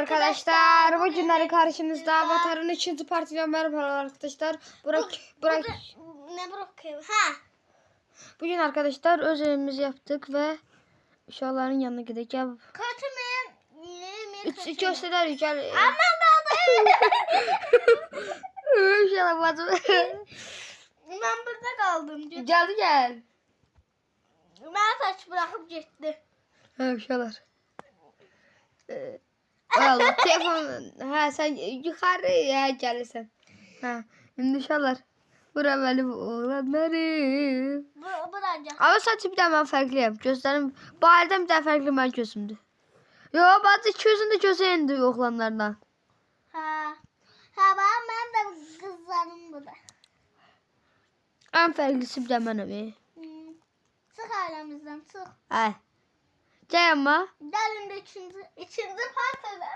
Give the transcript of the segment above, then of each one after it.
arkadaşlar. Bugünleri karşınızda Avatar'ın 3. partiden merhaba arkadaşlar. Burak. Ne bırakayım? Ha. Bugün arkadaşlar öz evimizi yaptık ve uşakların yanına gideceğim. Kötü mü? Üç gösterler gel. Aman da. Uşaklar bacım. Ben burada kaldım. Gel. Ben saç bırakıp gitti. Ha uşaklar. Allah telefon. Ha sen yukarıya gelirsen. Ha şimdi uşaklar. Bura benim oğlanlarım. Bırakacağım. Ama saçı bir de ben farklıyım. Gözlerim bu halde bir de farklı ben gözümdü. Yo bazı gözün de gözü indi oğlanlardan. Ha. Ben de kızlarım burada. En farklısı bir de benim. Çık ailemizden çık. Ay. Gel ama. Gelin de içinci partada.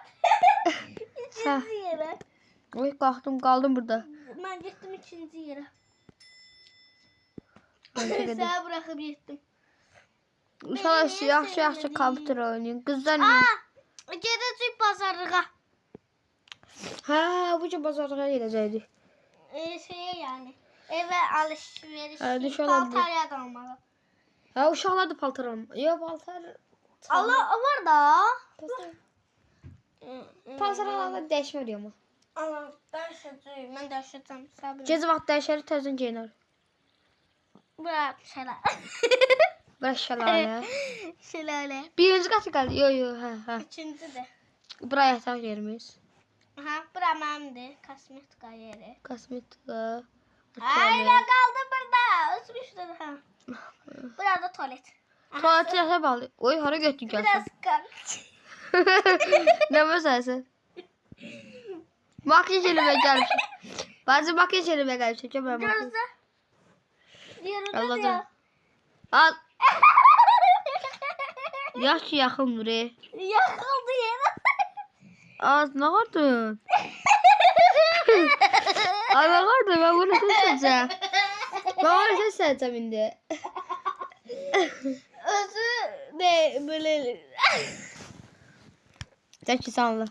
İkinci yere. Oy kaldım burada. Ben gittim ikinci yere. Sen Sen bırakıp gittim. Uşaqlar yaxşı kompüter oynayın. Qızlar Aa, gedəcək bazarlığa. ha bu bazarlığa gedəcəkdik. Şeye yani. Eve alışveriş. Hadi şu an Paltarya kalmalı. Ha uşaqlar da paltar alma. Yo paltar. Allah var da. Paltar alanda dəyişmir amma. Allah dərşəcəyim. Mən dərşəcəm. Sabır. Gecə vaxt dəyişər təzən geyinər. Bırak şələ. Bırak şəlalə. Şəlalə. Birinci qatı qaldı. Yo ha. İkinci də. Bura yataq yerimiz. Aha, bura mənimdir. Kosmetika yeri. Kosmetika. Ayla qaldı burada. Üzmüşdür ha. Burada tuvalet. Tuvaleti yata bağlı. Oy hara götdün gəlsən. Biraz kalk. Nə məsələsən? Makyaj eləməyə gəlmişəm. Bazı makyaj eləməyə gəlmişəm. Gəl mənə makyaj. Gözlə. Yerində Allah'ım. diyor. Al. Yaxşı yaxın buraya. Yakıldı yere. Az ne vardın? Az ne vardın? Ben bunu seçeceğim. Ben bunu seçeceğim şimdi. Özü de böyle. Tek sanlı.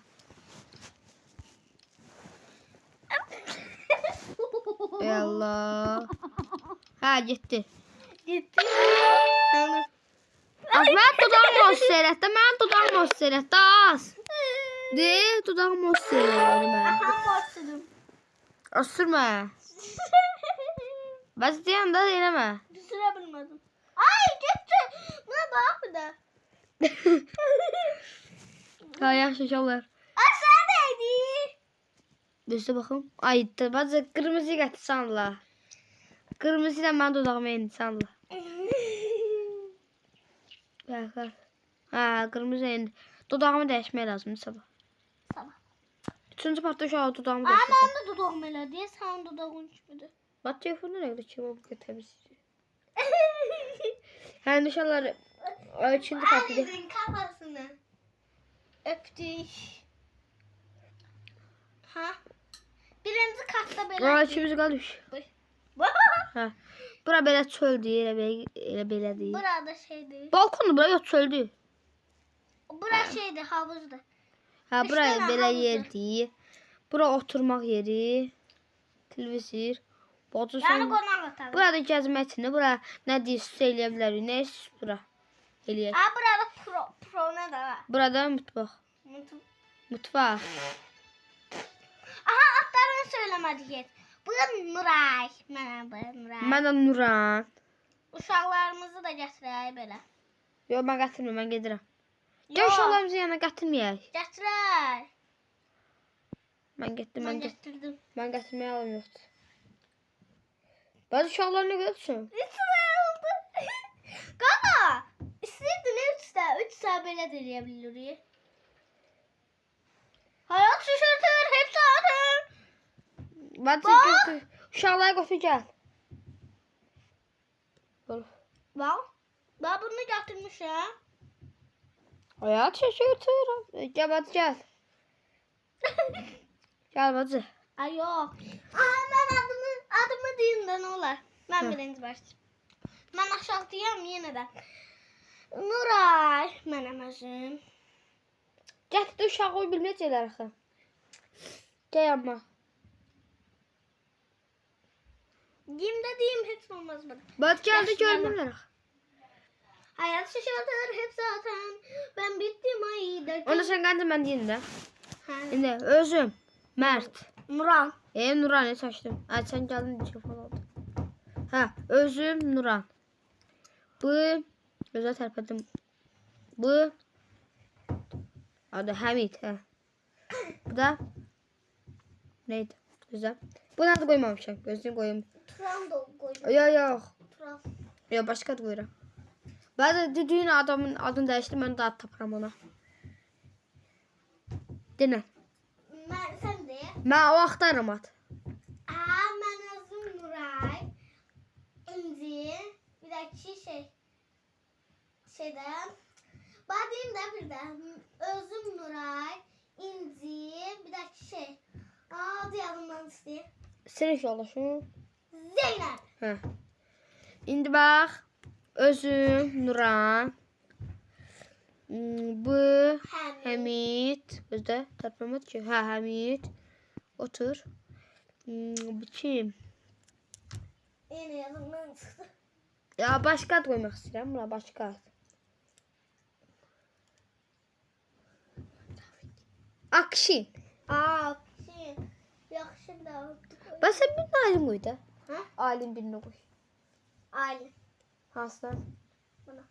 Ey Allah. Ha gitti. Gitti. Az ben dudağım olsun seyretti. Ben dudağım olsun seyretti. Az. De dudağım olsun seyretti. Aha başladım. Osturma. Bas diyen de dinleme. Düşürebilmedim. Ay gitti. Buna bak bir de. Ha yaxşı şallar. Aşağıdaydı. Düştü bakım. Ay bazı kırmızı getir sanla. Kırmızıyla ben dudağıma indi sanla. Bak. Ha kırmızı indi. Dudağımı değişmeye lazım sabah. Sabah. Üçüncü partta şu an dudağımı Ama değişmeye. ben de dudağım öyle diye sen dudağın uçmadı. Bat telefonu nereye gidiyor? Bu temizliği. Yani şallar. Üçüncü partta. Annenizin kafasını öptük. Ha? Birinci katta böyle. Aa içimiz kalmış. Ha. Bura böyle çöldü. Elə belə değil. Burada şeydi. Balkondu bura yok çöldü. Bura şeydi havuzdu. Ha Üç buraya tane belə havuzu. yerdi. Bura oturmaq yeri. Televizor. Bacı Yani sen. konak otağı. Burada gəzmək üçün, bura nə deyirsə eləyə bilərik. Nə istəyirsən bura? Eləyək. Ha burada pro ne de var. Burada mutfaq. Mutfaq. Aha atlarını söylemedik. Bu Nuray. Merhaba Nuray. Mən də Nuran. Uşaqlarımızı da gətirək belə. Yox, mən gətirmirəm, mən gedirəm. Yox. Gəl uşaqlarımızı yanına gətirməyək. Gətirək. Mən getdim, Ben getirdim. Mən gətirməyə alım yoxdur. Bazı uşaqlar nə görürsən? 3 sene oldu. Qala. İstəyirdin 3 saat belə də eləyə bilirik. Hayat şaşırtır. Hepsi atır. Bazı uşaqlara götür gəl. Bak. Ben bunu getirmişim. Hayat şaşırtır. Gəl bacı gəl. Gəl bacı. Ay yok. Aa, ben adımı diyeyim de ne olur. Ben birinci başlayayım. Ben aşağı diyeyim yine de. Nuray. Benim özüm. Gətirdi uşağı oy bilməyəcəklər axı. Gəl amma. Diyeyim de diyeyim hepsi olmaz bana. Bat gəldi Yaxşı, görmürlər axı. Hayat şaşırtır hep zaten. Ben bittim ay derken. Onda sən qancı mən deyim də. Ha. İndi özüm Mert. Muran. Nuran ne saçdım. Sen geldin telefon oldu. Ha özüm Nuran. Bu özel terpedim. Bu adı Hamid. Ha. Bu da neydi? Güzel. Bunu adı koymamışım. Gözünü koyayım. Turan da koydum. Yok. Turan. Yok başka adı koyuram. Ben de düğün adamın adını değiştirdim. Ben de ad taparam ona. Dinle. Sen de. Ben o aktarım ad. Ben özüm Nuray. İnci. Bir dakika şeyden. Badiyim de bir de. Özüm Nuray. İnci. Bir dakika adı yanımdan isteyeyim. Sınıf yoldaşım. Zeynep. Hə. İndi bax. Özüm Nuran. Bu Hamid. Özdə tərpəmədi ki. Hə, Hamid. Otur. Bu kim? Yine yanımdan çıktı. Ya başqa ad qoymaq istəyirəm. Buna başqa ad. Akşin. Şey. Yakışım da unuttuk. Bax sən bir alim qoy da. Ha? Alim birini qoy. Ali. Hansına? Buna.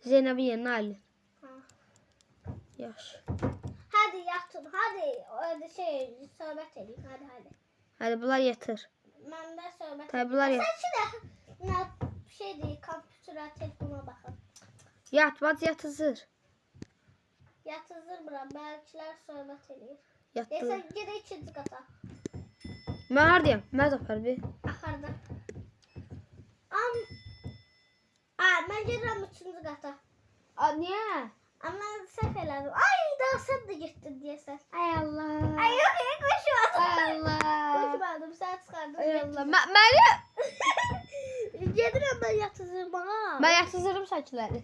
Zeynəbin yerinə Alim. Ha. Yaxşı. Hadi yatın. Hadi. Öyle sohbet edeyim. Hadi. Hadi bunlar yatır. Ben de sohbet Tabii bunlar yat. Sen şimdi değil, kompütüre, telefona bakın. Yatmaz yatızır. Yatızır bırak. Belkiler sohbet ediyor. Yatdı. Neyse gide ikinci kata. Mən hardayam? Mən tapar bir. Akarda. Ben gidiyorum üçüncü kata. Niyə? Ama səhv elədim. Ay daha sen de gittin diye sen. Ay Allah. Ay yok ya koşmadım. Ay Allah. Koşmadım sen çıkardın. Ay Allah. Məni Gedirəm ben yatızırmağa. mən yatızırım saçları.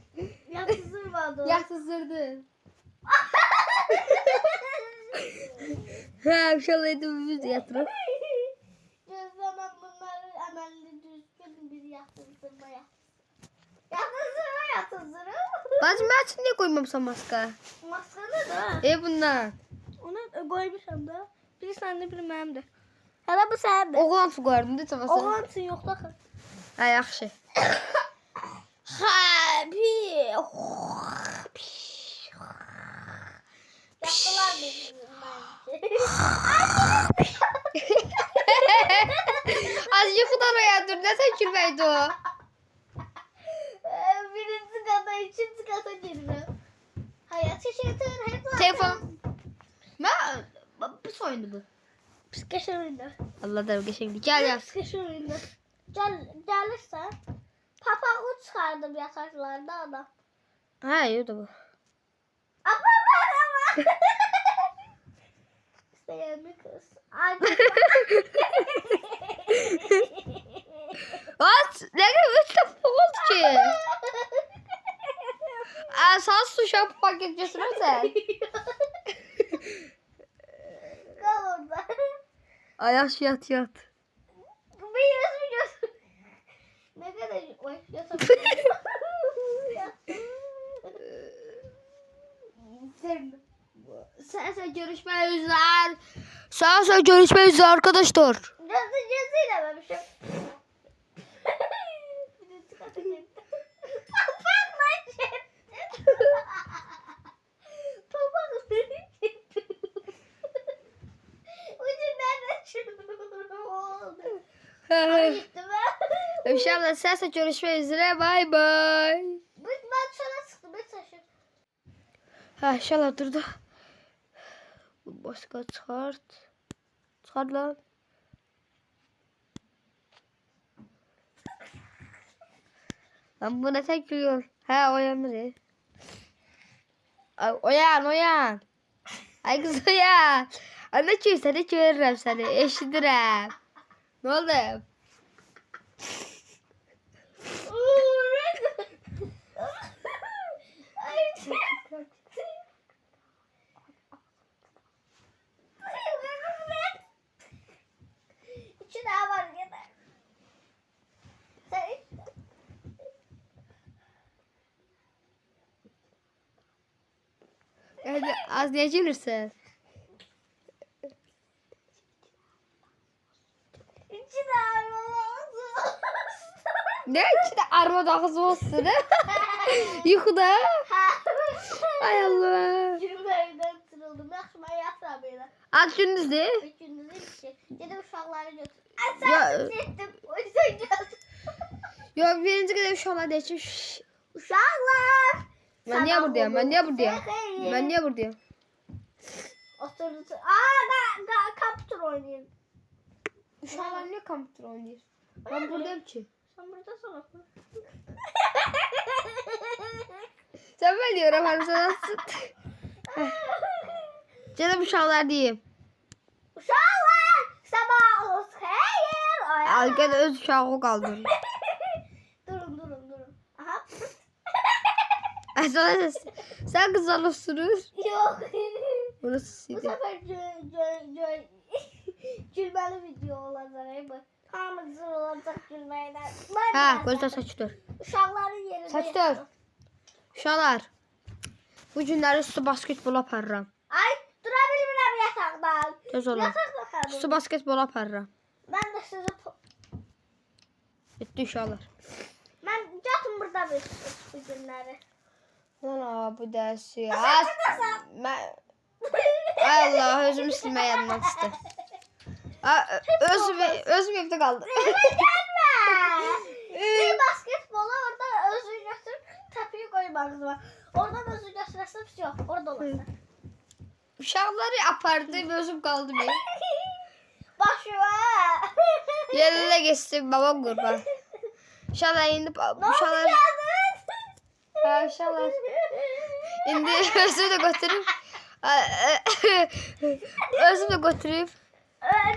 Yatızırmadım. Yatızırdın. Hə, uşaqlaydım biz yatırıq. Gözlemem bunları əməlli düzgün bir yatırdırmaya. Yatırdırı. Bacım mən üçün niyə qoymamısan maska? Maskanı da. Bundan. Ona koymuşam da. Biri sende biri mənim də. Hələ bu sənin də. Oğlan su qoyardım da çabası. Oğlan üçün yoxdur axı. Hə, yaxşı. Yaptılar bizim bence. Az yuxudan oyandır. Nə sən gülməkdir o? Birinci kata, ikinci kata girirəm. Hayat şaşırtır hep zaten. Telefon. Mən bu soyundu bu. Psikeşir oyunda. Allah da geçen gel yaz. Psikeşir oyunda. Gelirsen papağı çıkardım yataklarda adam. Ha iyi de bu. Ama. İsteyen bir kız. At ne kadar üç defa oldu ki. Sen su şapı paket götürürsen. Kal orada. Ayak yat yat. Bir ne kadar yatak. Sen görüşmek üzere. Sen görüşmek üzere arkadaşlar. Gözüyle vermişim. Birinci kata geldim. Papağan ucu nereden çıktı? Oldu. Gitti ben. İnşallah sen görüşmek üzere. Bye bye. Ben sana sıktım. Ben taşır. Ha inşallah durdu. Başka çıkart. Çıkart lan. Lan bu ne tek gülüyor. Ha uyanır ya. Ay, uyan. Ay kız uyan. Anne ki seni görürüm seni. Eşidirəm. Ne oldu? Hadi az niye gelirsen? İçine armalı Ne içinde armut ağzı olsun he? Yuxuda. Ay Allah. Cümleden tırıldım. Yaxşıma yatıram elə. Az gündüzdür. Gündüz bir şey. Gedim uşaqları götür. Ya- Sen ettim. O yüzden geldim. Yok birinci kadar uşaqlar deyəcəm. Uşaqlar. Ben niye buradayım? Ben niye buradayım? Ben niye buradayım? Oturdu. Kaptur oynayayım. Uşaqlar niye kompüter oynayır? Ben buradayım ki. Sen burada sonra. Sen ben diyorum hani sen nasıl? Canım uşaqlar diyeyim. Uşaqlar. Sabahınız xeyir. Al gel öz uşağı kaldır. Durun. Aha. Sana ses. Sen kızlarla sürür. Yok. Burası Bu sidi. sefer gülmeli video olacak. Bak. Hamı güzel olacak gülmeyle. Ha gözde saçtır. Uşaqların yerində. Saçdır. yaşayalım. Uşaqlar. Bu günləri su basketbol aparıram. Ay, dura bilmirəm yataqdan. Tez olun. Yataqda qaldım. Su basketbol aparıram. Mən də sizi Bitti uşaqlar. mən yatım burada bu günləri. Ana bu dersi. Ben... Ay Allah özümü silmeye yanmak istedim. Özüm evde kaldı. Bir basketbola orada özü götürüp təpiyi qoymağınız var. Oradan özü götürəsən şey yok. Orada olasın. Uşaqları apardı ve özüm kaldı benim. Başıma. Yerine geçtim babam kurban. Uşaqlar indi Ne uşaqlar. oldu? Ha uşaqlar. İndi özümü de götürüp özümü de götürüp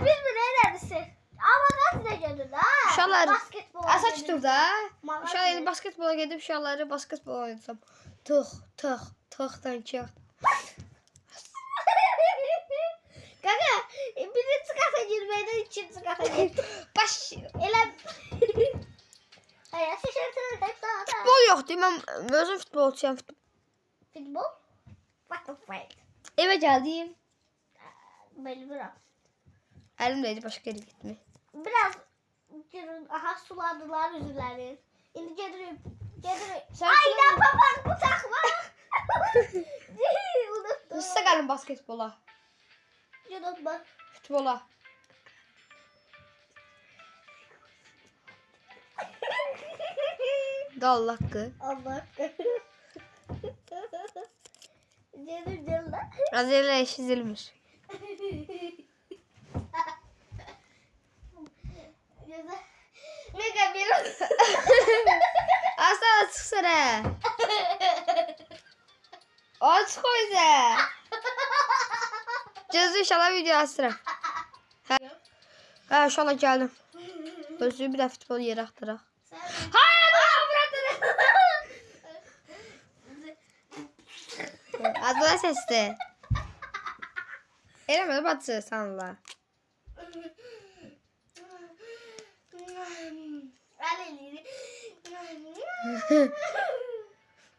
Biz mi neredesin? Ama nasıl da götürdü ha? uşaqlar Basketbol. asaç turda. Mağaza. Uşaqlar indi basketbola gedib uşaqları basketbol oynatsam. Tıxdan ki. Kanka birinci kata girmeden ikinci kata gir. Baş Elə. Ay, şişirtir tek sana. futbol yoxdur. Mən özüm futbolçuyam. Futbol? What the fuck? Evə gəldim. Bilmirəm. Əlimdəydi başqa yerə getmək. Biraz girin, aha suladılar üzüləri. İndi gedirik. Sen Aynen papaz bıçak var. Unuttum. Sizə gəlin basketbola, Unutma. futbola. Dal haqqı. Allah. Gelir lan. Azərlə eşidilmir. Mega bir. Asla açıq sərə. Açıq o izə. Gözü inşallah video asıram. Hə, inşallah gəldim. Gözü bir də futbol yeri axtaraq. Hayır, Azla səsdir. Eləmə də bacı, sanla.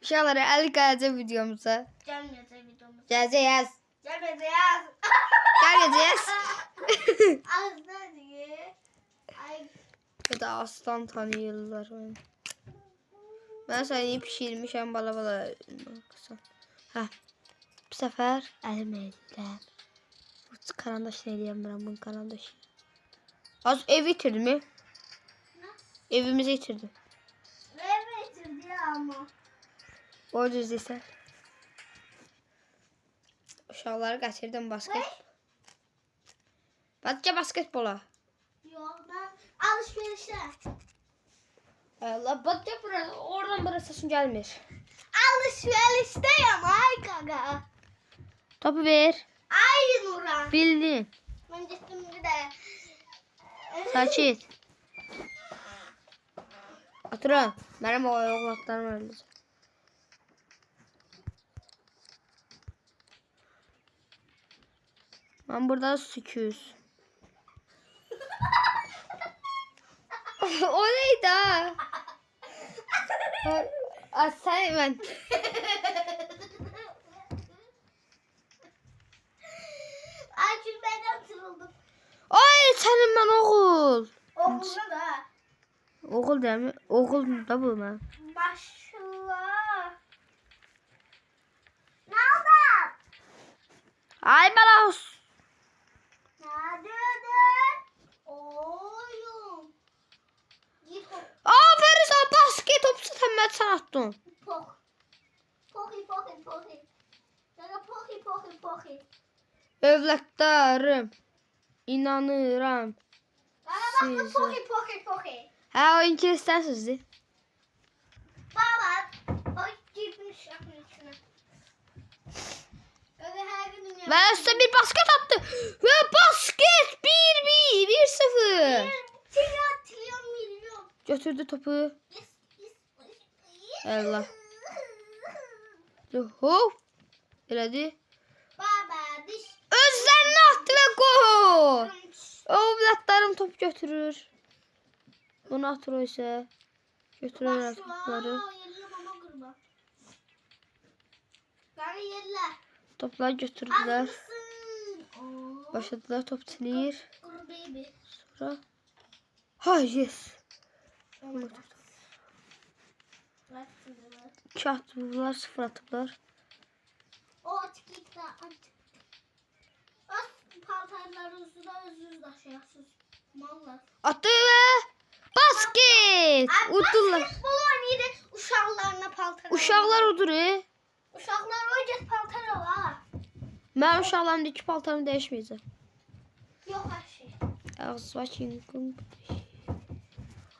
Uşaqlara 50 gələcək videomuza. Gelmeyecek videomuz. Gələcəyəz. Gelmeyeceğiz. Gələcəyəz. Ağzına diye. Ay. Ya da aslan tanıyırlar. Ben seni pişirmişəm bala. Hə. Bu səfər əlim eləyirəm. Bu karandaş nə eləyəm mən bunun karandaşı. Az ev itirdi mi? Evimizi itirdi. Evet diye ama. Orada izləyirsən. Uşaqları qaçırdım basket. Badca basketbola. Yok ben alışverişe. Allah badca burası. Oradan burası sesim gəlmir. Alışverişteyim ay kanka. Topu ver. Ay Nurhan. Bildin. Ben gittim bir de. Sakit. Oturun. Benim o oğlaklarım öldü. Ben burada 800. O neydi ha? Sen ben. lan oğul. Oğluna da. Oğul değil mi? Oğul da bu ben. Başla. Ne oldu? Ay balos. Neredeydin? Oğlum. Git hop. Aferin sana basket topu satan ben sana attım. Pok. Poki poki poki. Sana poki poki poki. Evlatlarım. İnanıram. Bana bak Siz- poki poki poki. Ha oyuncu istersiniz de. Baba. O gitmiş akın içine. Öyle her gün dünya. Ve üstüne bir basket attı. Ve basket 1-1. 1-0. Milyon. Götürdü topu. Yes, yes, yes. Allah. Hop. Elədi. Baba diş. Özlerine attı ve gol. Evlatlarım top götürür. Bunu atır o ise. Götürür topları. Toplar götürdüler. Başladılar top tilir. Sonra. Ha yes. İki attılar, 0 attılar. O çıkıkta açık. Az paltarlarınızda özünüz taşıyasınız. Mallar. Attı ve basket. Uddular. Basketbol oynaydı uşaqlarına paltar. Uşaqlar udur. Uşaqlar oynayacak paltar var. Mən uşaqlarımda 2 paltarımı dəyişməyəcəm. Yok her şey. Ağzı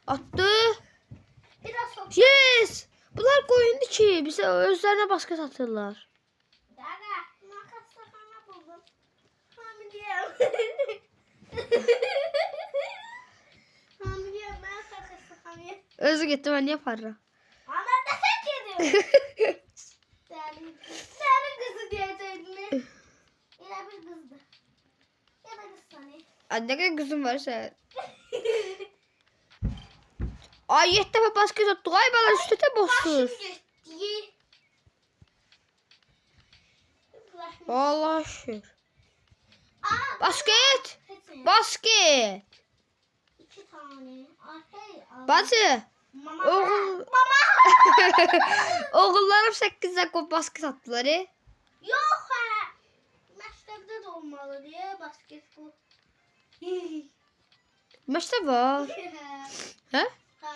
attı. Biraz sok. Yes. Bunlar qoyundu ki, bizə özlərinə basket atırlar. Daga. Makasla sana buldum. Hamileyim. Hamileyim ben makasla hamileyim. Özü getdi, mən niyə aparıram? Ama da sen geliyorsun. Senin kızı diyeceğini. Yine bir kızdı. Ya da kız sana. Ay, nə qədər qızım var sən? Ay, 7 dəfə basket atdıq. Ay, bala üstə boşdur. Geçti. Allah şükür. Aa, Basket. hepsini. Basket. 2 tane. Ay hey. Bacı. Mama. Oğul. Mama. Oğullarım 8 dəfə basket atdılar. Yok ha. Mektepte de olmalı diye basketbol. Məşdə var. Hə? Ha.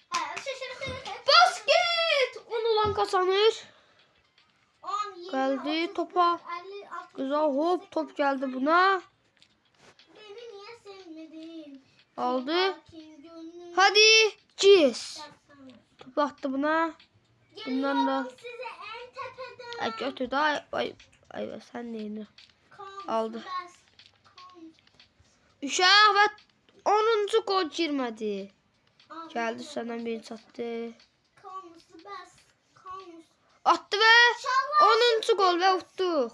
Ha, şaşırtıcı. Basket. 10 olan kazanır. 10, 20, Geldi 30, topa. 50, 60, Güzel hop top geldi buna. Beni niye sevmedin? Aldı. Sakin gönlüm. Hadi. Cis. Yapsana. Top attı buna. Bundan da. Geliyorum size en tepeden. Ay götürdü. Ay sen neyini? Kom, aldı. bas, kom. Uşaq və 10-cu gol girmədi. Al, Gəldi səndən biri çatdı. kom, bas, kom. Attı və 10-cu gol və utduq.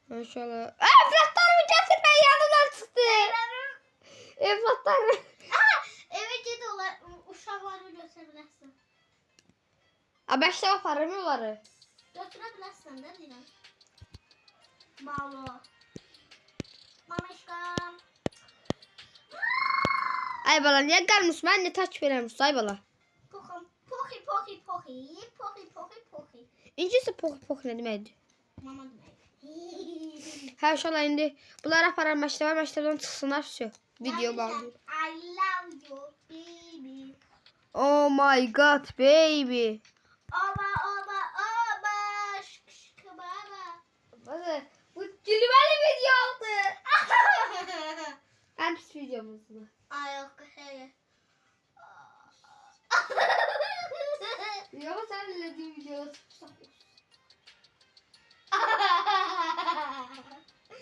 Maşallah. Evlatlarımı gətirmə yanından çıxdı. Evlatlarım. Eve gidiyorlar. Uşakları götürebilirsin. Əbəşdə aparır mı onları? Götürebilirsin de Dilan. Malo. Mamışka. Ay bala niyə gəlmiş? Mən nə takip eləmiş? Ay bala. Poki poki poki poki. Poki poki poki. İncisi pok nə deməkdir? Mama demek. Hər uşaqlar indi bunlar aparar məktəbə, məktəbdən çıxsınlar, все. Video bağlayır. I love you baby. Oh my god baby. Oba oba oba. Şık şık baba. Bakın bu gülmeli video oldu. En pis videomuz bu. Ay yok şey. Yok sen izlediğin videoyu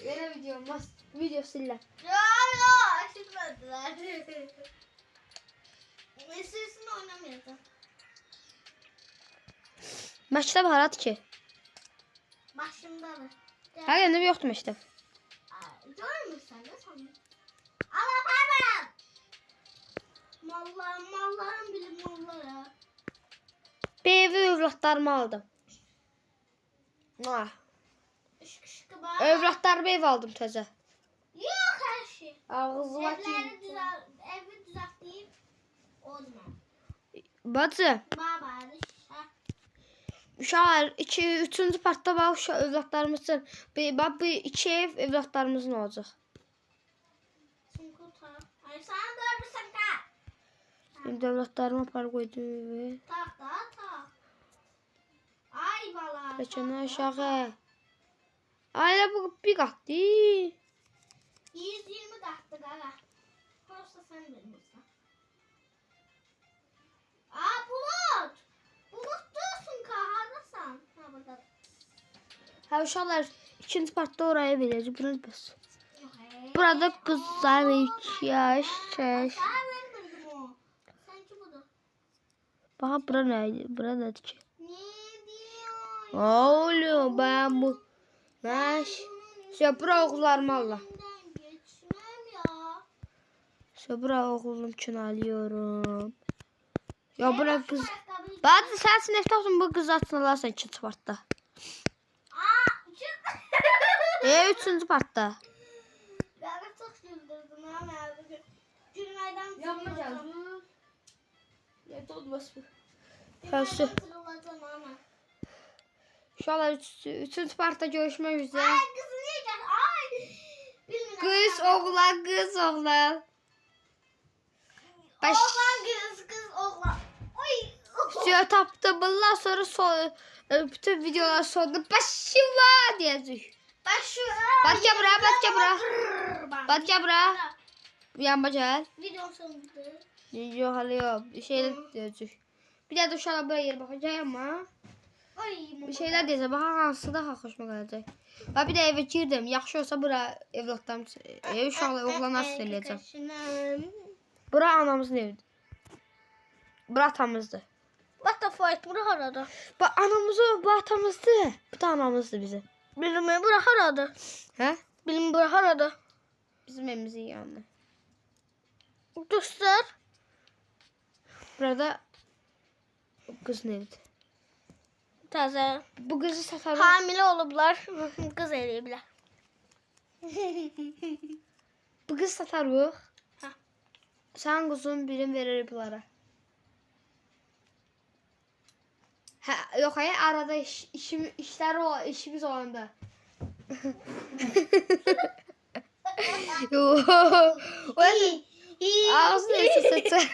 Yine video olmaz. Video siller. Ya ya açılmadılar. Meselesini oynamıyordu. Məktəb haradır ki? Başımda mı? Hər yerdə yoxdur məktəb. Görmürsən de sanırım. Allah pardon. Mallarım bilir mallara. Bevi övladlarımı aldım. Ah. Işık ışık bak. Övladlarımı ev aldım təzə. Yok her şey. ki. Ağzıma Evleri evi düzelteyim. Olma. Batı. Baba Uşaqlar 3-cü partda bax uşaq övladlarımızın. Bax bu 2 ev övladlarımızın olacaq. Ay sen dördüsün ka. İndi övladlarıma par qoydum. Tak da tak. Ay bala. Bəlkə aşağı. Ayla bu bir qatdı. 120 kattı gaga. Prosta sen bilmirsən. Aa Bulut. Bulut diyorsun ka hardasan? Ha burada. Hə uşaqlar 2-ci partda oraya verəcək. Bura bəs. Yok, Burada qızlar 2 yaş. Sen vermedin o. Sanki budur. Bax bura nə idi? Bura nədir ki? Ne diyor? Oğlum ben bu. Baş. Bura oğullarım Allah. Önünden geçmem ya. Bura oğlum üçün alıyorum. Ya bura Nasıl kız. ayakkabıyı- Bazı sen sinifte olsun bu kız atın alarsan 2-ci partda. Aa, çık. 3-cü partda. Bana çok güldürdün ama bugün. Gülmeden Yapmayacağım. Ya olmaz bu. Gülmeden Hərsi. kırılacaksın ama. Uşaqlar 3-cü partda görüşmək üzrə. Ay kızı niye gel? Ay. Bilmiyorum. Kız, oğlan, kız, oğlan. Baş. Oğlan kız oğlan. Oy. Suya tapdı. Bundan sonra bütün videolar sonunda başıma diyecek. Başı. Bak ya bura, bak ya bura. Bak. Bak ya bura. Yanma gel. Video sonunda. Yok hala yok. Bir şeyler diyecek. Bir de uşaqlar buraya yer bakacağım ama. Ay. Bir şeyler diyecek. Bax hansı daha xoşuma gələcək. Və bir də evə girdim. Yaxşı olsa bura evlatlarım, ev uşaqlar, oğlanlar söyləyəcəm. Bura anamızın evidir. Bura atamızdır. What the fuck? Bura harada? Bu anamız o, bu atamızdır. Bu da anamızdır bizim. Bilmem bura harada. Hə? Bilmem bura harada. Bizim evimizin yanında. Göster. Burada qızın evidir. Təzə. Bu qızı satarlar. Hamile olublar. Kız eləyiblər. Bu qız satarıq. Hə. Sən quzun birini veririk bunlara. Hə, yox, hayır, arada işimiz olanda. Yox. Ağzını sıçır.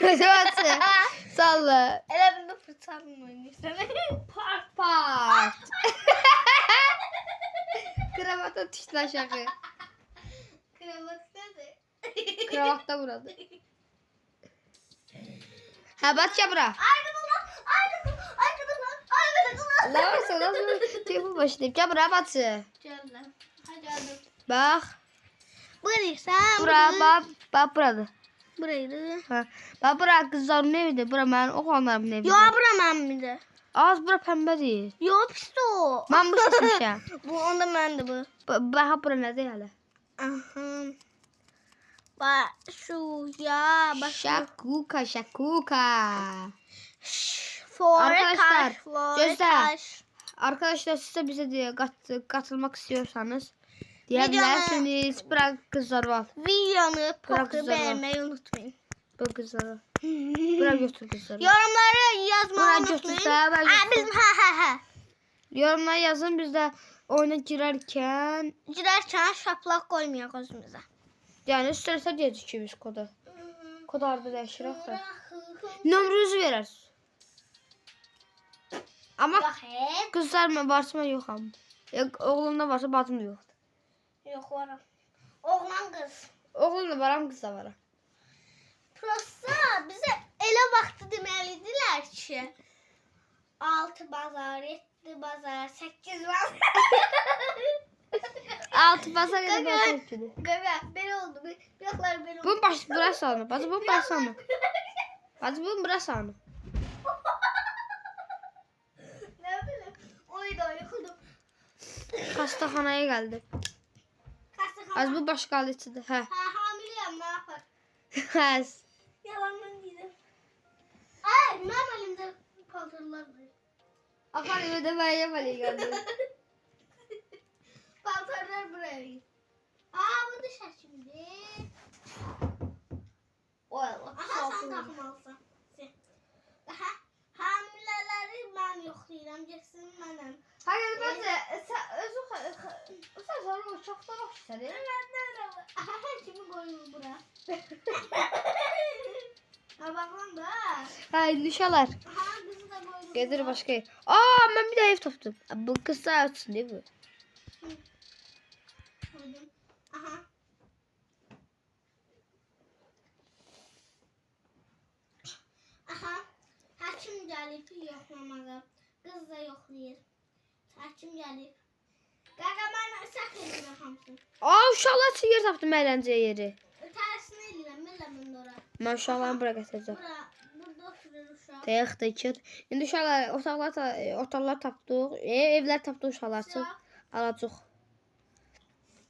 Salla. Elə bildim fırçanla oynayırsan. Part. Kravata düştü aşağı. Kravat nədir? Kravatta vuradı. Ha batça bura. Ayrılın lan! Ayrılın! Ayrılın lan! Ayrılın lan! Ne varsa nasıl telefon başlayıp. Gel bura batsı. Gel lan. Hadi hadi. Bak. Burayı sen. Bura bak burada. Burayı. Ha. Bak bura kızlarımın evidir. Bura benim oğlanlarımın evidir. Yo bura mən bir Az bura pembedir. Yo pis o. Ben bu seçmişəm. Bu onda məndir bu. Bak bura nədir hələ? Aha. Bak şu ya bak. Şakuka şakuka. Arkadaşlar. Gözler. Arkadaşlar siz de bize diye katılmak istiyorsanız diyebilirsiniz. Bırak kızlar var. Videonu Bırak poku kızları. beğenmeyi unutmayın. Bırak kızları. Bırak götür kızları. Yorumları yazmayı Bırak unutmayın. götürse ben Aa, bizim ha. Yorumlara yazın biz de oyuna girerken Girerken şaplak koymayaq özümüzə. yani isterse diyeceğiz ki biz kodu. Kod arada değiştirək da. Nömrünüzü verərsiniz. Ama kızlar mı varsa mı yok ama. Oğlunda varsa batım da yoktur. Yox varam. Oğlan qız. Oğlunda varam kız da varam. Prosta bizə elə vaxtı deməliydilər ki 6 bazar, 7 bazar, 8 bazar. 6 basar ya da basar ikili. Qaqa, belə oldu. Yoxlar belə oldu. Bunun başı burası anı. Bazı bunun başı anı. Bazı bunun burası anı. Nə bilim. Oyda yıxıldım. Xəstəxanaya gəldi. Az bu baş qaldı içində. Hə. Ha, hamileyəm, nə yapar? Həs. Yalandan deyirəm. Ay, mənim əlimdə paltarlar var. Axar evdə məyə mələ gəldi. Paltarlar buraya. Aa, bu da şəkildir. Sen takmalısın. Daha hamilələri mən yoxlayıram. Getsin mənəm. Hayır ben de sen sonra uçakta bak seni. Aha, hər kimi qoyulur bura. Ha, baxın da. Hayır düşerler. Aha, qızı da qoyulur. Gelir başka yer. Aa ben bir de ev taptım. Bu kız sağ olsun değil mi? Koydum. Aha. Aha. Həkim gəlib yoxlamağa. Qız da yoxlayır. Həkim gəlib. Qaqa mən səhv edirəm hamısını. Aa uşaklar için yer taptım eğlence yeri. Tərsini edirəm, mən ora. Ben uşaklarını buraya getireceğim. Burada oturur uşaq. Teyakta içir. Şimdi uşaklar otaqlar tapdıq. Evler tapdıq uşaklar için. Alacaq.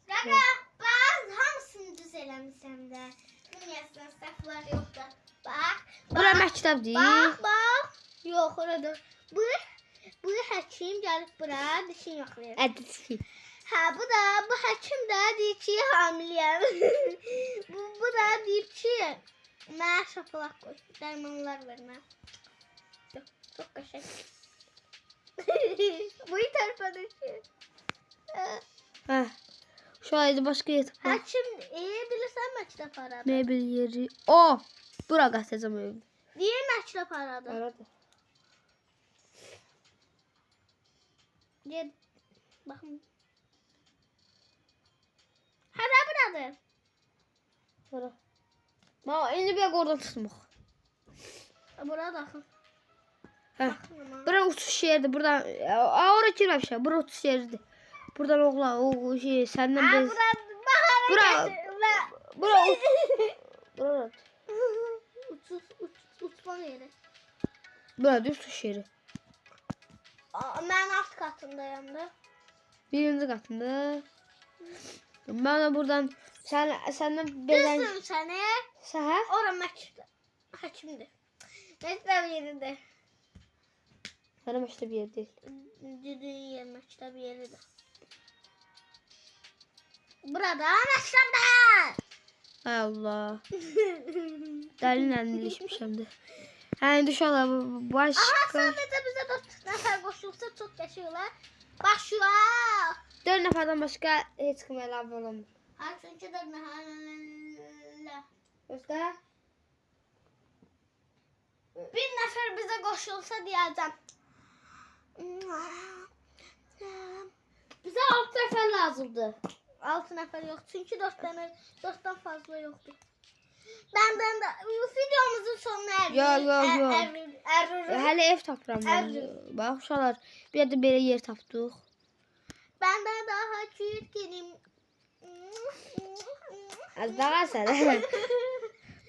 Qaqa, bax hamısını düz eləmisən də. Dünyasında səhvlər yoxdur. Bax. Bura məktəb deyil. Bax. Yox, orada. Bu həkim gəlib bura dişin yoxlayır. Ədisi. Hə, bu həkim də deyir ki, hamiləyəm. bu da deyir ki, mənə şapalaq qoy, dərmanlar ver mənə. Çox qəşəng. Bu tərəfə düşür. Hə. Uşaqlar başqa yer tapdıq. Həkim, bilirsən məktəb aradı. Mebel yeri. O. Bura qaçacağım ev. Deyir məktəb aradı. Aradı. Gel, baxın. Hara buradır? Bura. Ma indi bir oradan tutmaq. Bura baxın. Hə. Bura uçuş yeridir. Buradan ora girməmişəm. Bura uçuş yeridir. Buradan oğlan o şey səndən Aa, bez. bura Bura bura uçma yeri. Bura uçuş yeri. Mən alt katındayım da. Birinci qatında. Ben de buradan səndən bezən. Düzdür səni. Səhə? Ora məktəb. Həkimdir. Məktəb yeridir. Sənin məktəb yeri deyil. Düdüyün yer məktəb yeridir. Burada məktəbdə. Ay Allah. Dəlinlə ilişmişəm də. Hə, uşaqlar Aha, başqa sadəcə bizə 4 nəfər qoşulsa çox qəşəng olar. Başlayaq. 4 nəfərdən başqa heç kim əlavə olmur. Ha, çünki 4 nəfər. Özdə? Bir nəfər bizə qoşulsa deyəcəm. Bizə 6 nəfər lazımdır. 6 nəfər yox. Çünki 4-dən fazla yoxdur. Bəndən də videomuzun sonuna Yo. Ərrürüm. Hələ ev tapıram mən. Bax uşaqlar, bir də belə yer tapdıq. Bəndən daha çirkinim. Az daha sənə.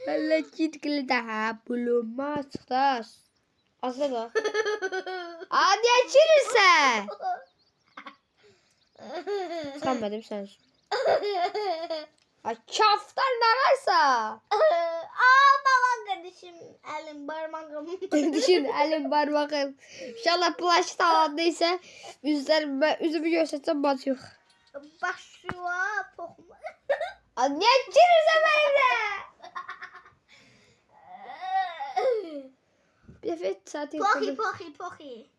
Hələ çirkli daha bulunmaz çıxdas. Azda da. Aa, niyə çirirsən? Sıxanmadım sən. Ay kaftan ne varsa. Aa, baba kardeşim. Elim parmağım. Düşün elim parmağım. İnşallah plaş talandıysa üzümü göstersen batıyor. Başua pokma. Niye çirirsen benimle? Bir defa saat Pohi pohi pohi.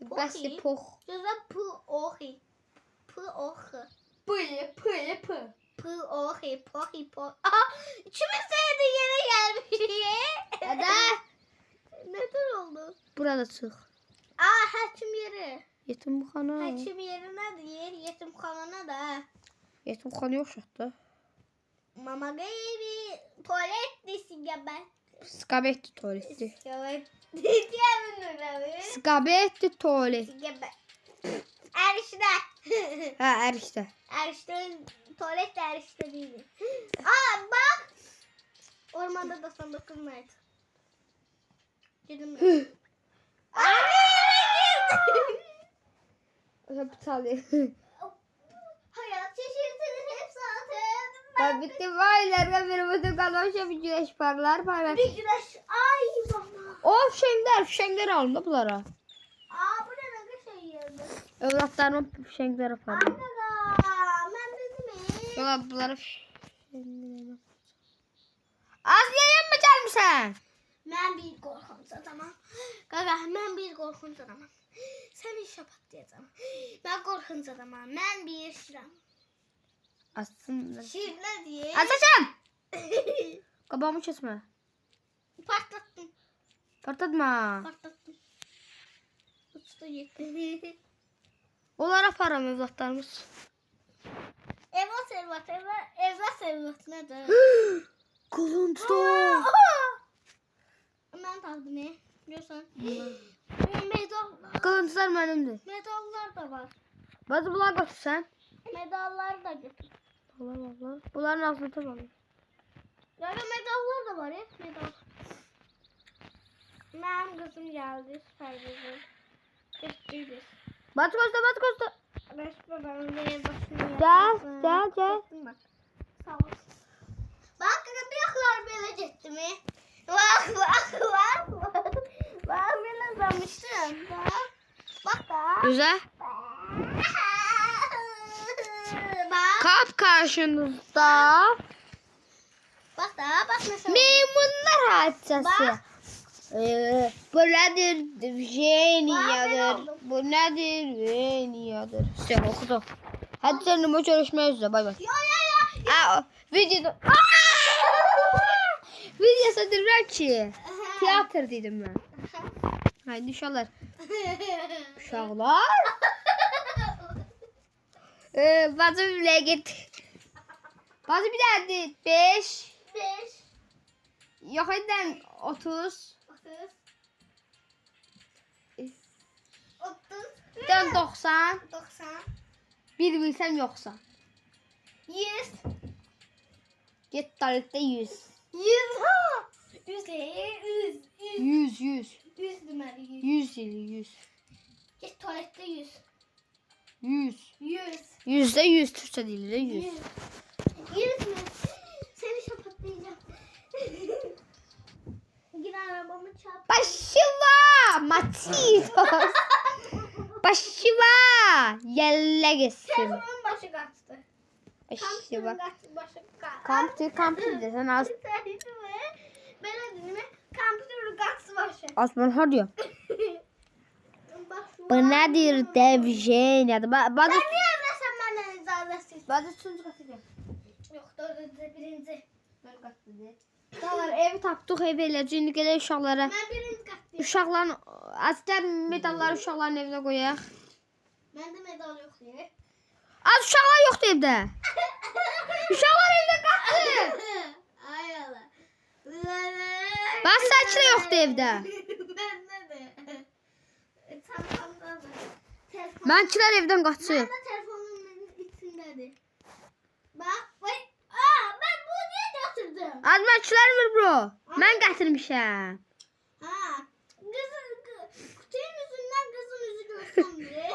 Basi poh. Gözə pu ohi. Pu ohi. Pı. Pu ohi pohi pohi. Aha, ikimiz de yere gelmiş. Hadi. Neden oldu? Burada çık. Aa, həkim yeri. Yetimxana. Həkim yeri nədir? Yetimxana da. Yetimxana yox şəhətdə. Mama baby. Tuvalet sigabət. Skabetti tuvaleti. Sigabət. Diyəmin Skabetti tuvalet. Sigabət. Erişdə. Ha erişte. Erişdə. Tuvalet de erişdə değil. Aa, bak. Ormanda 99 Mart. Dedim. Kapitalı. Hayat şaşırtılır hep zaten. Ben bittim vaylarga bir bütün kalmışa bir güneş parlar parlar. Bir güneş. Ay bana. O fişengler alın da bunlara. Aa, bu ne şey yerdi. Evlatlarıma fişengler yaparım. Anladım. Ben dedim. Yok bunlara fişengler. Az yayın mı misin? Mən bir qorxunç adamam. Qaqa, mən bir qorxunç adamam. Sən işə patlayacağam. Mən qorxunç adamam. Mən bir şiram. Aslında. Şir nə deyir? Açacağım. Qabağımı kesme. Patlattım. Partlatma. Patlattım. Uçtu gitti. Onlara param evlatlarımız. Evlat evlat evlat. Evlat evlat nədir? Qılınçda. Mən tapdım. Görsən. Medallar. Qılınçlar mənimdir. Medallar da var. Bazı bunlar götürsən. Medallar da götür. Allah. Bunların ağzını tabalım. Yani medallar da var ya. Medal. Mənim qızım gəldi. Süper qızım. Geçtiydik. Bat kosta. Beş babamın bir başını Gel. Sağ ol. Bak qırpıyaqlar belə getdi mi? Bak. Bak belə zamışdım. Bak da. Güzel. Bak. Kap karşınızda. Bak mesela. Maymunlar hadisesi. Bak. Bu nedir? Jeniyadır. Bak, Bu nedir? Jeniyadır. İşte okudum. Hadi seninle görüşmek üzere. Bay bay. Ya. Videoda... Video satırlar ki. Tiyatr dedim ben. Haydi uşaqlar. Uşaqlar. Bacım bile git. Bacım bir tane 5. 5. Yok edin 30. 30. Bir tane 90. 90. Bir bilsem yoksa. 100. Get tarihte 100. 100 ha. 100 değil. 100. 100. 100 deməli 100. 100 ili 100. Get tualetdə 100. 100. 100. %100 Türkçe diliyle 100. 100 mi? Seni şapatlayacağım. Yine arabamı çarp. Başıva Matitos. Başıva yelle gitsin. Telefonun başı kaçtı. Başıva. Başı kaçtı. Kamptür desen az. Ben dedim kampütürü kaçtı başı. Osman hadi. Bu nedir devjeniyadır. Sen niye evlensen benden izadetsiz? Ben de üçüncü katacağım. Yok dördüncü birinci. Ben katacağım. Dağlar ev tapdıq ev eləcəyini qədər uşaqlara. Ben birinci kattayım. Uşaqların azər medalları uşaqların evinə qoyaq. Bende medal yok diye. Az uşaqlar yoxdur evdə. Uşaqlar evdə qaçır. Ay Allah. Bax saçı da yoxdur evdə. Bende de. Telefonda da. Telefon. Mənkilər evdən qaçır. Ben de telefonumun içindedir. Bak. Vay. Ben bunu niye götürdüm? Az mənkilər vur bro. Mən gətirmişəm. Ha. Kutunun yüzünden kızın yüzü görsem diye.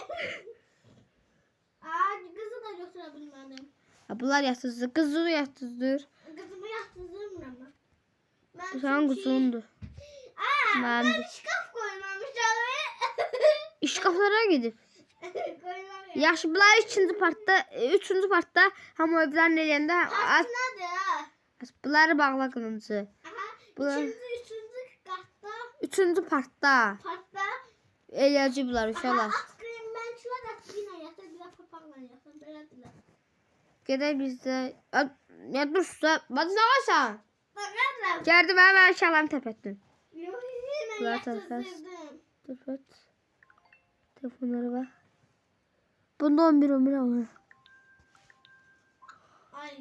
Kızı da götürebilmedim. Bunlar yatızdır. Qızı yatızdır. Kızımı yattırdım ama. Bu sənin qızındır. Ben Məndir. şkaf koymamışam. İşqaflara gedib. Koymamışam. Yaxşı, bunlar ikinci partda, üçüncü partda hamı evlərin eləyəndə Aslında ha. bunları bağla qılıncı. Aha. Bunlar Üçüncü katta. üçüncü partda Parkta. eləyəcək bunlar uşaqlar. Askrim ben şuna da yine yatır. Bir de papağla yatır. Böyle diler. Gedək bizdə. Ya dur sus. Bacı nə varsan? Bakarlar. Gəldi mən uşaqlarımı təpətdim. Yok yine Bunlar yattırdım. Təpət. Telefonlara bax. Bunda 11 var. Ay.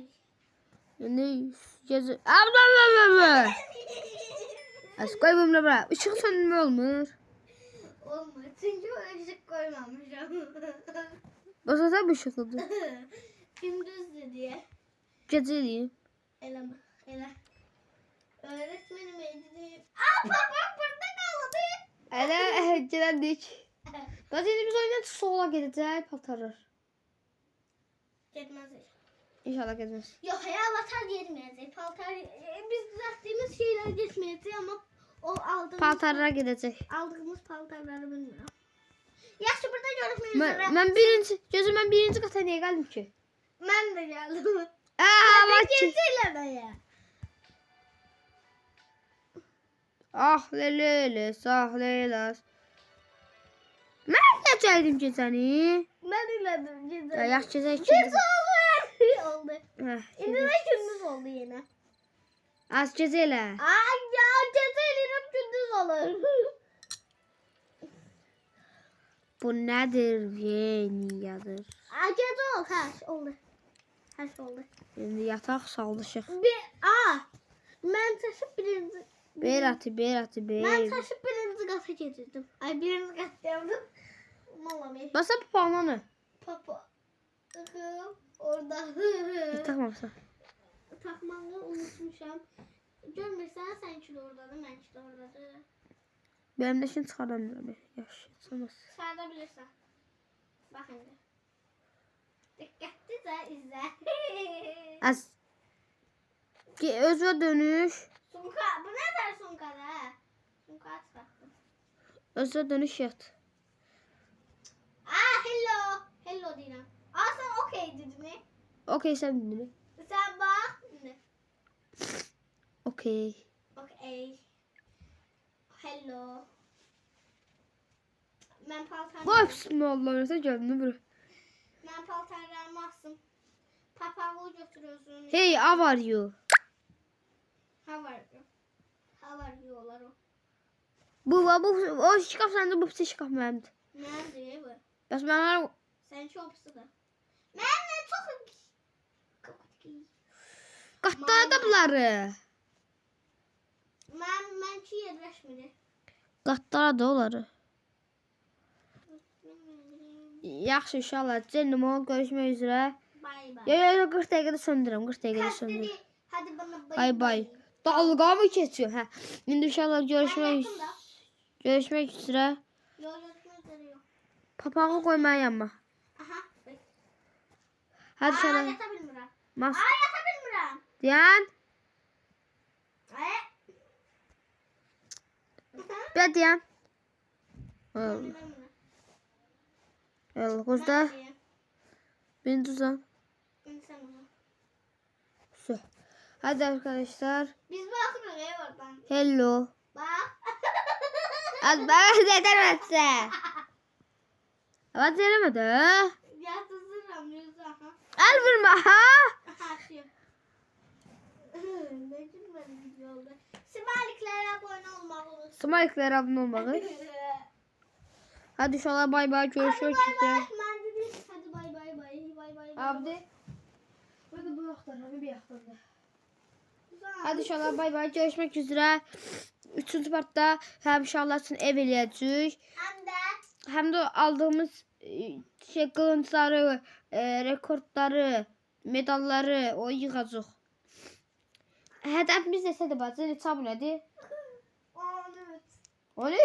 Ne yazı? Abla. Az koy bunu bura. Işık sönmə olmur. Olmaz. Çünkü ışık koymamışım. Basasa bir ışıqlıdır. Gündüzdü diye. Gecə eləyim. Eleme. Ele. Öğretmenim dedi. Bak burada kaldı. Hələ gələndik. Bacı indi biz oyundan sola gedəcək paltarlar. Gitmez. İnşallah getməz. Yok ya avatar gelmeyecek. Paltar biz düzelttiğimiz şeyler geçmeyecek ama o aldığımız Paltarlara gedəcək. aldığımız paltarları bilmiyorum. Yaxşı burada görüşmek üzere. Mən birinci qata niyə gəldim ki? Ben de geldim. Bak ki. Geceyle de ya. Ah lele sah leylas. Mən necəldim gecəni? Ben iledim ceza. Ya yax gecə Ceza ikindi. oldu. Heh, Şimdi de gündüz oldu yine. az gecə elə. Ay ya ceza ilerim gündüz olur. Bu nədir? Yeniyadır. Ay ceza oldu. Ha oldu. Her şey oldu. İndi yataq saldışıq. Ben taşıp birinci. Beratı. Ben taşıp birinci kata getirdim. Ay birinci kat yaptım. Malami. Basa papananı. Papa. Orada. Takmamsa. Takmağı unutmuşam. Görmürsən sən ki oradadır, mən ki oradadır. Benim de şimdi çıkaramıyorum. Yaşasınız. Sağda bilirsən. Bax indi. Diqqətlicə izlə. Az. Özünə dönüş. Sunka, bu nə dər sunkada? Sunka çıxartdım. Özünə dönüş yat. Hello. Hello deyirəm. Sən okey dedin. Okey sen dinle. Sən bax. İndi. Okey. Okey. Hello. Mən paltarımı... Vay bismillah. Öyle geldin bura. Mən paltarlarımı asım. Papağı götürüyorsun. Hey, how are you? How are you? How are you olar o? Bu o şikaf sende bu şikaf memd. Nədir bu? Bəs mənə Sən çopsu da. Mən nə çox... qatlara da bunları. Mən ki yerləşmir. Qatlara da onları. Yaxşı inşallah. Canım o görüşmək üzrə. Bay bay. Ya 40 dəqiqədə söndürürəm. 40 dəqiqədə söndürürəm. Hadi bana Bay bay. Dalga mı geçiyor? Hə. İndi inşallah görüşmək üzrə. Yok yok. Papağı qoy mənim yanıma. Aha. Hadi Aa, sana. yata bilmirəm. Mas. Yata bilmirəm. Diyan. Ay. Bir diyan. Allah kuzda. Beni tuzan. Su. Hadi arkadaşlar. Biz bakmıyoruz ev oradan. Hello. Bak. Az bana neden ötse? Ama denemedi. Yatızırım yüzü aha. El vurma ha. Aha şey. Ne cümle video oldu. Simaliklere abone olmalı unutmayın. Smike'lara abone olmayı. Hadi inşallah bay bay görüşmek üzere. Ben dedim hadi bay bay bay bay bay. Abdi. Burada bu yaklarına bir yaklarına. Hadi inşallah bay bay görüşmek üzere. 3. partda hem inşallah için ev eləyəcəyik. Hem de aldığımız qılınçları, rekordları, medalları o yığacaq. Hədəfimiz neçədir bacı? Neçə abunədir? 13. 13?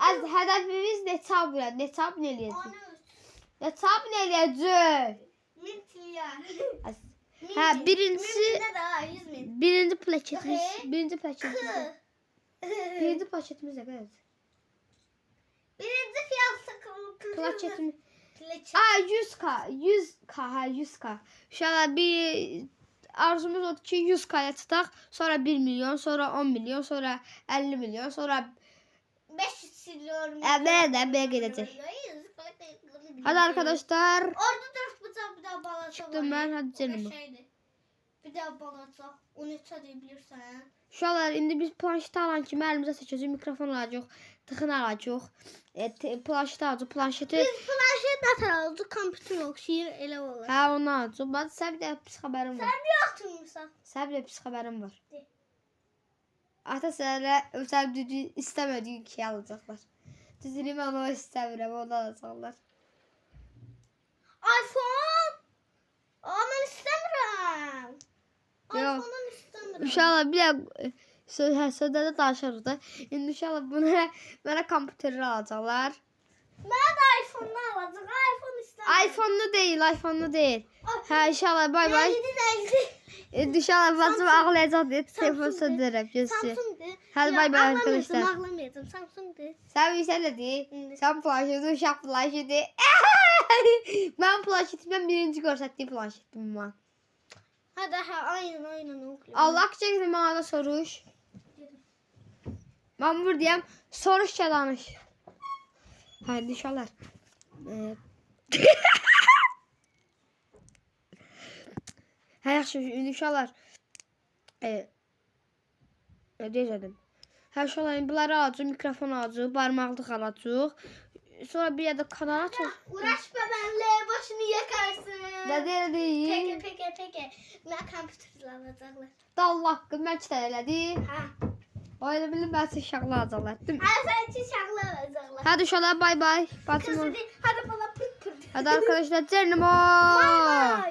Az hədəfimiz neçə abunə? Neçə abunə eləyəcək? 13. Neçə abunə eləyəcək? 1000 trilyon. Hə, birincisi Ne daha 100 bin. birinci plaketimiz, Okey. birinci paketimiz. Birinci paketimiz ne kadar? Birinci fiyatı Plaketimiz. Plaket. Aa 100k, 100k, ha 100k. İnşallah bir arzumuz odur ki 100k'ya tutaq, sonra 1 milyon, sonra 10 milyon, sonra 50 milyon, sonra 500 trilyon. böyle gedəcək. Hadi arkadaşlar. Orada 4 bıçak bir daha balata Çıktım ben, hadi canım. Bir daha balata. 13 diyebilirsen. Uşaqlar, indi biz planşet alan kimi əlimizə seçəcək, mikrofon alacaq, tıxın alacaq, planşet alacaq, planşeti... Biz planşet nəsə alacaq, kompüter oxşayır, elə olur. Hə, onu alacaq. Bax, sən bir də pis xəbərim var. Sən niyə atmırsan? Sən bir də pis xəbərim var. De. Ata sənə sən düzü istəmədiyin ki alacaqlar. Düzünü mən o istəmirəm, onu alacaqlar. iPhone! Aa, mən istəmirəm. Yox. iPhone-un istəmirəm. İnşallah bir də sözdə də danışırıq da. İndi inşallah mənə kompüteri alacaqlar. Mən də iPhone-u alacaq. iPhone istəmirəm. iPhone-lu deyil, iPhone-lu deyil. Hə, inşallah bay bay. Neydi? İnşallah bacım ağlayacaq deyə telefon söndürürəm, gözləyir. Samsung'du. Hadi bay bay arkadaşlar. Ağlamayacağım. Samsung'du. Sən bilsən nə deyil? Sən planşeti, uşaq planşeti. Mən planşetimdən birinci görsətdiyi planşetim var. Hadi aynen okuyayım. Allah çəksin mənə da soruş. Ben buradayım. Soruşça danış. Haydi uşaqlar. Hə yaxşı, indi uşaqlar. Ne deyəcəm? Hə uşaqlar, bunları alacaq, mikrofon alacaq, barmaqlıq alacaq. Sonra bir yerde kanal açacaq. Uğraşma benimle, başını yakarsın. Ne deyəcək? Peki. Ben kompüterle alacaklar. Da Allah haqqı, mən kitə elədi. Ha. O elə bilir, mən siz şaqlı alacaqlar. Değil mi? Ha sen için şaklı alacaklar. Hadi uşaqlar, bay bay. Kız hadi bana pırt pırt. Hadi arkadaşlar, canım. Bay bay.